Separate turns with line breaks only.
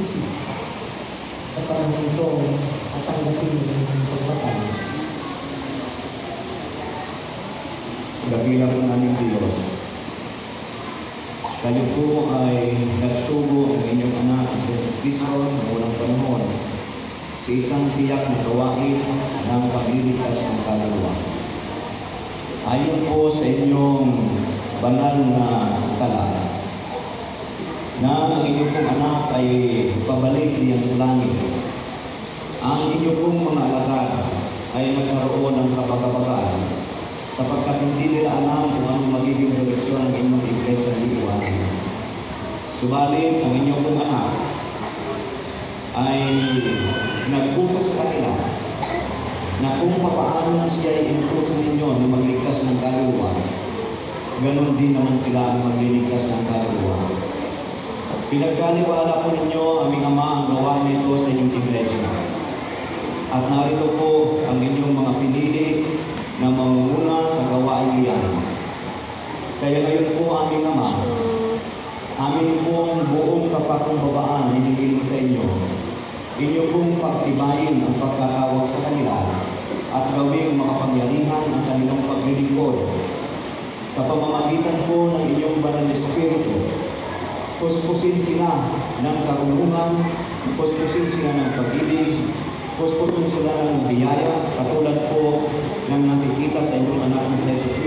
pagsisisi sa panahon ito at tanggapin ang pagbatay.
Dakila po namin Diyos. Kayo po ay nagsugo ang inyong anak ang sa Kristo na walang panahon sa isang tiyak na gawain ng pagliligtas ng kaluluwa. Ayon po sa inyong banal na tala, na ang inyong pong anak ay pabalik diyan sa langit. Ang inyong pong mga alagad ay nagkaroon ng kapag-kapagan sapagkat hindi nila alam kung anong magiging direksyon ng inyong iglesia ng iwan. Subalit, ang inyong pong anak ay nagputos sa kanila na kung papaano siya ay inutusan ninyo na magligtas ng kaluluwa, ganon din naman sila ang magliligtas ng kaluluwa. Pinagkaliwala po ninyo, aming Ama, ang gawa nito sa inyong iglesia. At narito po ang inyong mga pinili na mamumuna sa gawain iyan. Kaya ngayon po, aming Ama, amin pong buong kapakumbabaan ay hinihiling sa inyo. Inyo pong pagtibayin ang pagkatawag sa kanila at gawing makapangyarihan ang kanilang paglilingkod. Sa pamamagitan po ng inyong banal na Espiritu, puspusin sila ng karunungan, puspusin sila ng pag-ibig, puspusin sila ng biyaya, katulad po ng nakikita sa inyong anak na sa Yesu Kristo.